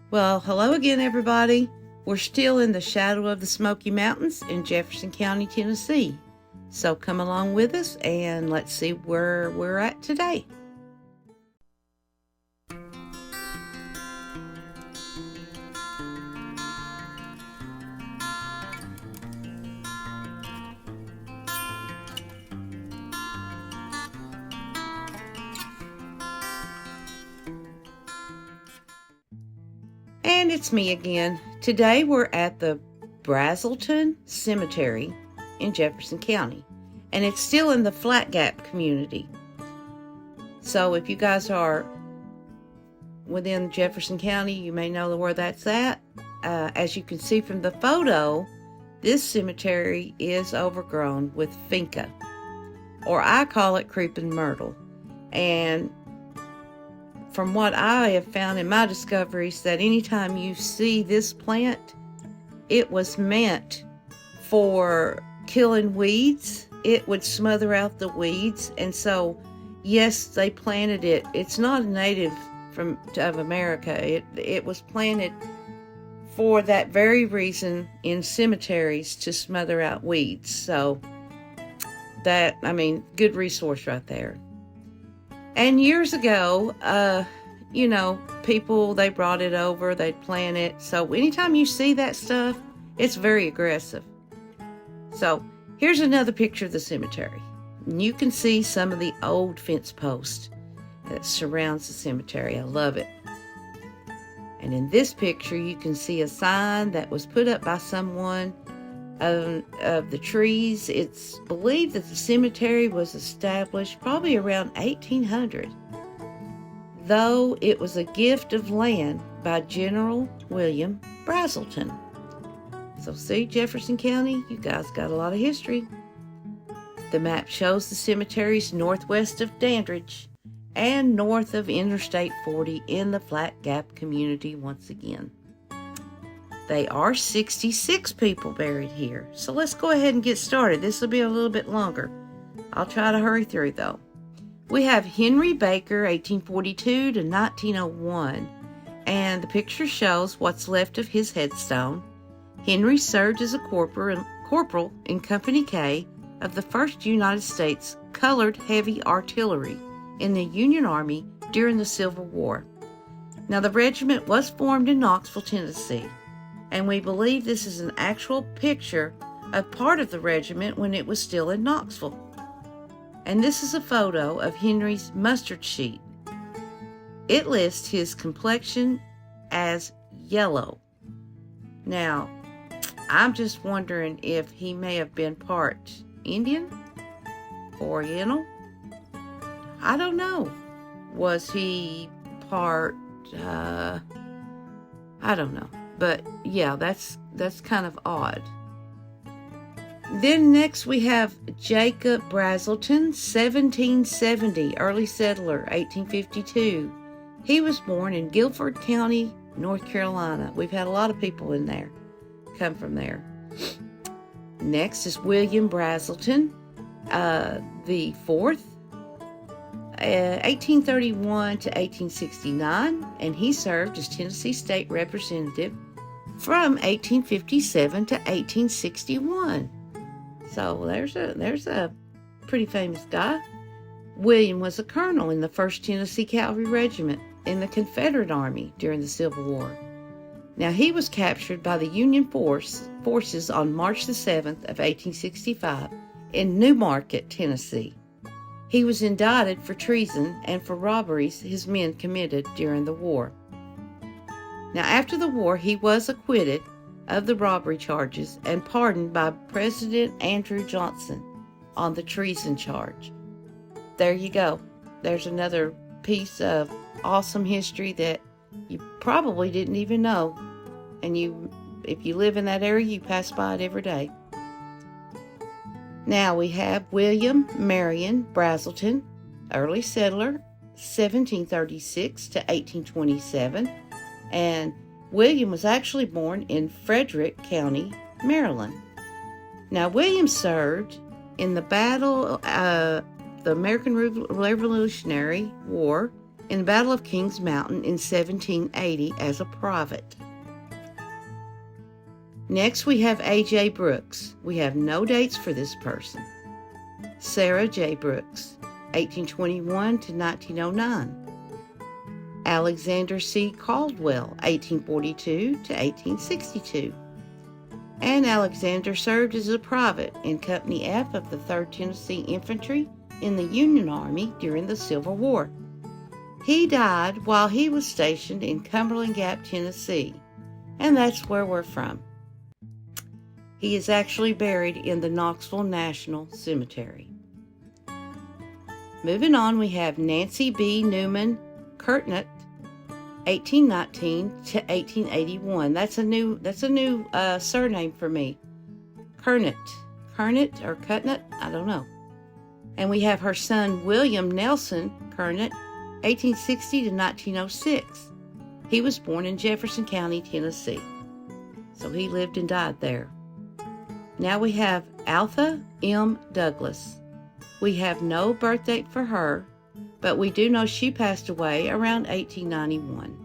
Well, hello again, everybody. We're still in the shadow of the Smoky Mountains in Jefferson County, Tennessee. So come along with us and let's see where we're at today. And it's me again. Today we're at the Brazelton Cemetery in Jefferson County, and it's still in the Flat Gap community. So if you guys are within Jefferson County, you may know where that's at. As you can see from the photo, this cemetery is overgrown with finca, or I call it creeping myrtle. And from what I have found in my discoveries, that anytime you see this plant, it was meant for killing weeds. It would smother out the weeds. And so, yes, they planted it. It's not a native of America. It was planted for that very reason in cemeteries, to smother out weeds. So good resource right there. And years ago, people, they brought it over, they'd plant it. So anytime you see that stuff, it's very aggressive. So here's another picture of the cemetery. And you can see some of the old fence posts that surrounds the cemetery. I love it. And in this picture, you can see a sign that was put up by someone of the trees. It's believed that the cemetery was established probably around 1800, though it was a gift of land by General William Brazelton. So see, Jefferson County, you guys got a lot of history. The map shows the cemeteries northwest of Dandridge and north of Interstate 40 in the Flat Gap community once again. They are 66 people buried here. So let's go ahead and get started. This will be a little bit longer. I'll try to hurry through though. We have Henry Baker, 1842 to 1901. And the picture shows what's left of his headstone. Henry served as a corporal in Company K of the 1st United States Colored Heavy Artillery in the Union Army during the Civil War. Now, the regiment was formed in Knoxville, Tennessee, and we believe this is an actual picture of part of the regiment when it was still in Knoxville. And this is a photo of Henry's mustard sheet. It lists his complexion as yellow. Now, I'm just wondering if he may have been part Indian, Oriental. I don't know. Was he part, I don't know. But yeah, that's kind of odd. Then next we have Jacob Brazelton, 1770, early settler, 1852. He was born in Guilford County, North Carolina. We've had a lot of people in there come from there. Next is William Brazelton, the 4th, 1831 to 1869, and he served as Tennessee State Representative from 1857 to 1861. So there's a pretty famous guy. William was a colonel in the 1st Tennessee Cavalry Regiment in the Confederate Army during the Civil War. Now, he was captured by the Union forces on March the 7th of 1865 in New Market, Tennessee. He was indicted for treason and for robberies his men committed during the war. Now, after the war, he was acquitted of the robbery charges and pardoned by President Andrew Johnson on the treason charge. There you go. There's another piece of awesome history that you probably didn't even know. And if you live in that area, you pass by it every day. Now we have William Marion Brazelton, early settler, 1736 to 1827. And William was actually born in Frederick County, Maryland. Now, William served in the battle, the American Revolutionary War in the Battle of Kings Mountain in 1780 as a private. Next, we have A.J. Brooks. We have no dates for this person. Sarah J. Brooks, 1821 to 1909. Alexander C. Caldwell, 1842 to 1862. And Alexander served as a private in Company F of the 3rd Tennessee Infantry in the Union Army during the Civil War. He died while he was stationed in Cumberland Gap, Tennessee, and that's where we're from. He is actually buried in the Knoxville National Cemetery. Moving on, we have Nancy B. Newman Curtnett, 1819 to 1881. That's a new surname for me. Curtnett or Cutnett, I don't know. And we have her son William Nelson Curtnett, 1860 to 1906. He was born in Jefferson County, Tennessee. So he lived and died there. Now we have Alpha M. Douglas. We have no birth date for her, but we do know she passed away around 1891.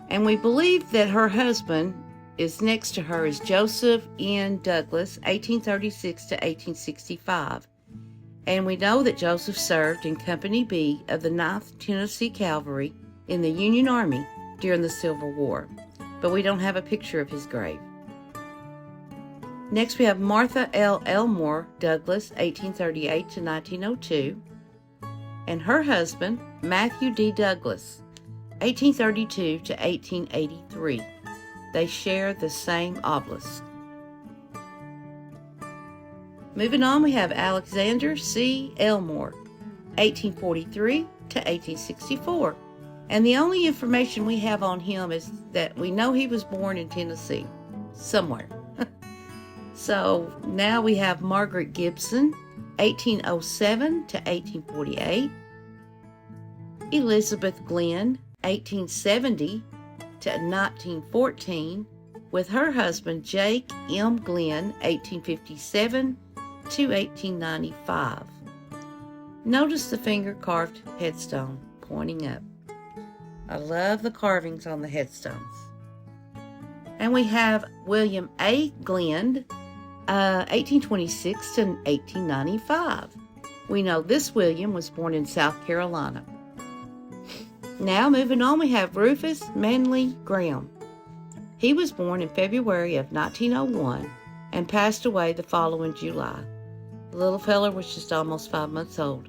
And we believe that her husband is next to her is Joseph N. Douglas, 1836 to 1865. And we know that Joseph served in Company B of the 9th Tennessee Cavalry in the Union Army during the Civil War, but we don't have a picture of his grave. Next, we have Martha L. Elmore Douglas, 1838 to 1902, and her husband, Matthew D. Douglas, 1832 to 1883. They share the same obelisk. Moving on, we have Alexander C. Elmore, 1843 to 1864. And the only information we have on him is that we know he was born in Tennessee, somewhere. So now we have Margaret Gibson, 1807 to 1848. Elizabeth Glenn, 1870 to 1914, with her husband Jake M. Glenn, 1857 to 1895. Notice the finger-carved headstone pointing up. I love the carvings on the headstones. And we have William A. Glenn, 1826 to 1895. We know this William was born in South Carolina. Now, moving on, we have Rufus Manley Graham. He was born in February of 1901 and passed away the following July. The little fella was just almost 5 months old.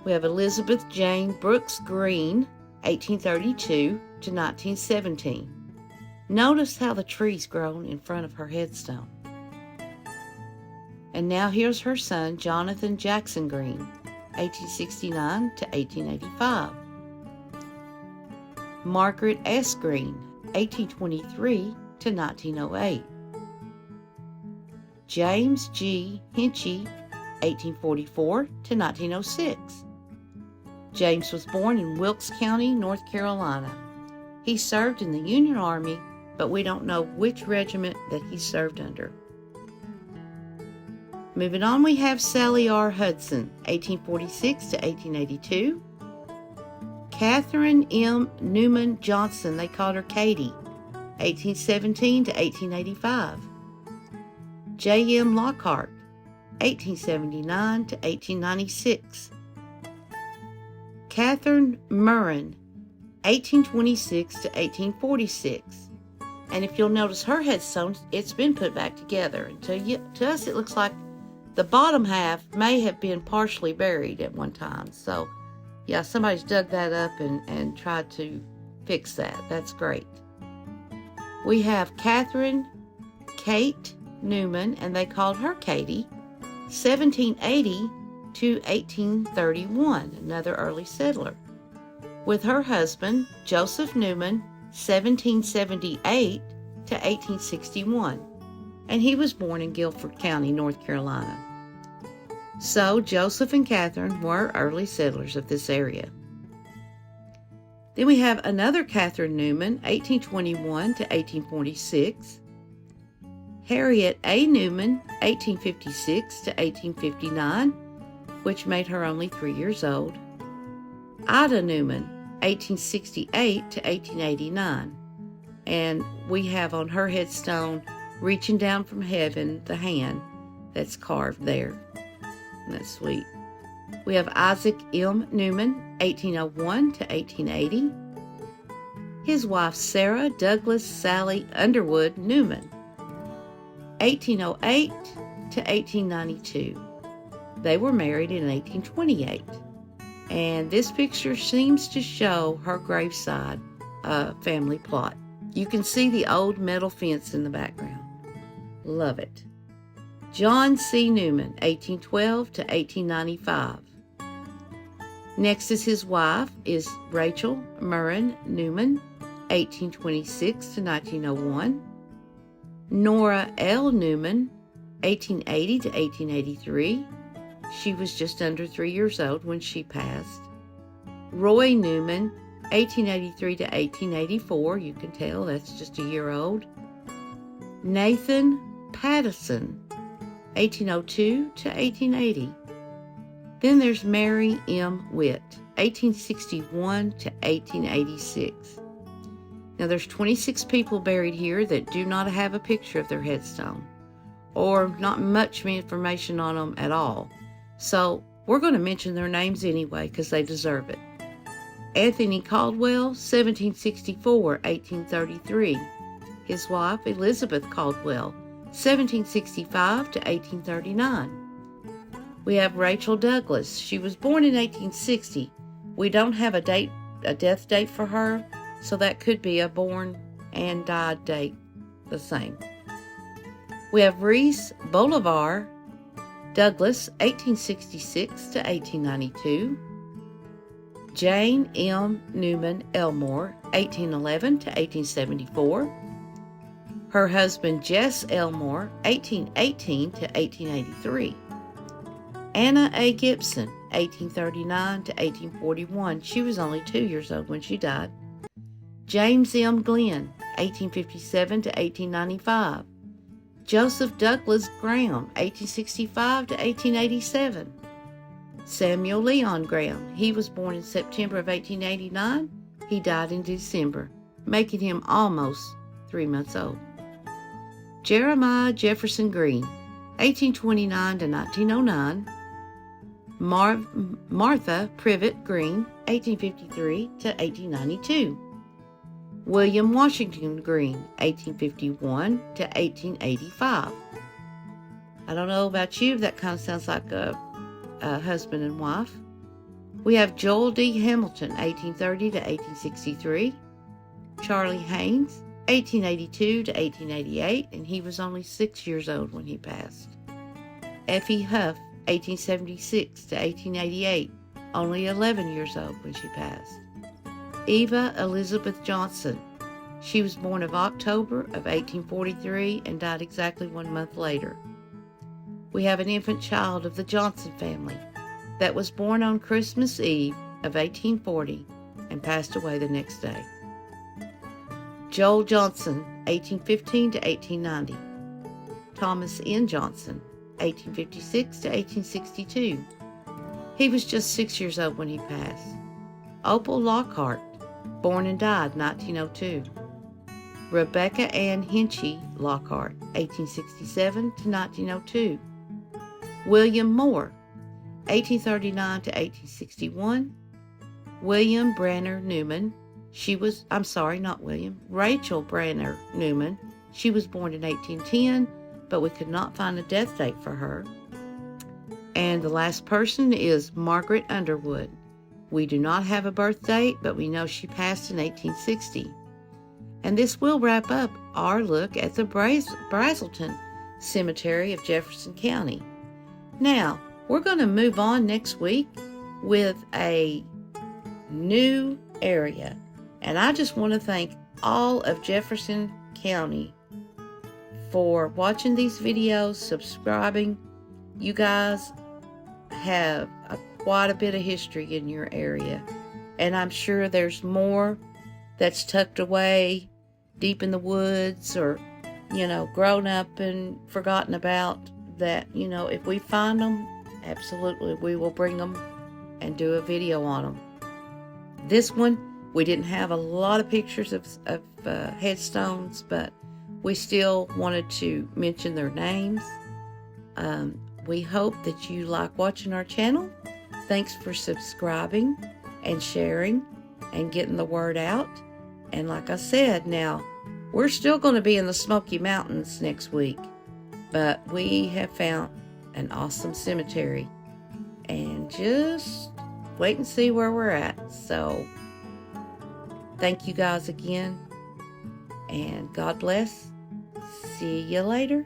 We have Elizabeth Jane Brooks Green, 1832 to 1917. Notice how the tree's grown in front of her headstone. And now here's her son, Jonathan Jackson Green, 1869 to 1885. Margaret S. Green, 1823 to 1908. James G. Hinchy, 1844 to 1906. James was born in Wilkes County, North Carolina. He served in the Union Army, but we don't know which regiment that he served under. Moving on, we have Sally R. Hudson, 1846 to 1882. Catherine M. Newman Johnson, they called her Katie, 1817 to 1885. J. M. Lockhart, 1879 to 1896. Catherine Murrin, 1826 to 1846. And if you'll notice her headstone, it's been put back together. And to us, it looks like the bottom half may have been partially buried at one time. So, yeah, somebody's dug that up and tried to fix that. That's great. We have Catherine Kate Newman, and they called her Katie, 1780 to 1831, another early settler, with her husband, Joseph Newman, 1778 to 1861, and he was born in Guilford County, North Carolina. So Joseph and Catherine were early settlers of this area. Then we have another Catherine Newman, 1821 to 1846, Harriet A. Newman, 1856 to 1859, which made her only 3 years old. Ida Newman, 1868 to 1889. And we have on her headstone, reaching down from heaven, the hand that's carved there. That's sweet. We have Isaac M. Newman, 1801 to 1880. His wife, Sarah Douglas Sally Underwood Newman, 1808 to 1892. They were married in 1828. And this picture seems to show her graveside family plot. You can see the old metal fence in the background. Love it. John C. Newman, 1812 to 1895. Next is his wife, is Rachel Murrin Newman, 1826 to 1901. Nora L. Newman, 1880 to 1883. She was just under 3 years old when she passed. Roy Newman, 1883 to 1884. You can tell that's just a year old. Nathan Pattison, 1802 to 1880. Then there's Mary M. Witt, 1861 to 1886. Now there's 26 people buried here that do not have a picture of their headstone, or not much information on them at all. So we're going to mention their names anyway because they deserve it. Anthony Caldwell, 1764-1833. His wife, Elizabeth Caldwell, 1765 to 1839. We have Rachel Douglas. She was born in 1860. We don't have a death date for her, so that could be a born and died date the same. We have Reese Bolivar Douglas, 1866 to 1892. Jane M. Newman Elmore, 1811 to 1874. Her husband, Jess Elmore, 1818 to 1883. Anna A. Gibson, 1839 to 1841. She was only 2 years old when she died. James M. Glenn, 1857 to 1895. Joseph Douglas Graham, 1865 to 1887. Samuel Leon Graham, he was born in September of 1889. He died in December, making him almost 3 months old. Jeremiah Jefferson Green, 1829 to 1909. Martha Privet Green, 1853 to 1892. William Washington Green, 1851 to 1885. I don't know about you, that kind of sounds like a husband and wife. We have Joel D. Hamilton, 1830 to 1863. Charlie Haynes, 1882 to 1888, and he was only 6 years old when he passed. Effie Huff, 1876 to 1888, only 11 years old when she passed. Eva Elizabeth Johnson, she was born of October of 1843 and died exactly 1 month later. We have an infant child of the Johnson family that was born on Christmas Eve of 1840 and passed away the next day. Joel Johnson, 1815 to 1890. Thomas N. Johnson, 1856 to 1862. He was just 6 years old when he passed. Opal Lockhart, born and died 1902. Rebecca Ann Hinchy Lockhart, 1867 to 1902. William Moore, 1839 to 1861. William Branner Newman, Rachel Branner Newman. She was born in 1810, but we could not find a death date for her. And the last person is Margaret Underwood. We do not have a birth date, but we know she passed in 1860. And this will wrap up our look at the Brazelton Cemetery of Jefferson County. Now, we're going to move on next week with a new area. And I just want to thank all of Jefferson County for watching these videos, subscribing. You guys have quite a bit of history in your area. And I'm sure there's more that's tucked away deep in the woods or, grown up and forgotten about that, if we find them absolutely, we will bring them and do a video on them. This one, we didn't have a lot of pictures of headstones, but we still wanted to mention their names. We hope that you like watching our channel. Thanks for subscribing and sharing and getting the word out. And like I said, now, we're still going to be in the Smoky Mountains next week, but we have found an awesome cemetery. And just wait and see where we're at. So, thank you guys again, and God bless. See you later.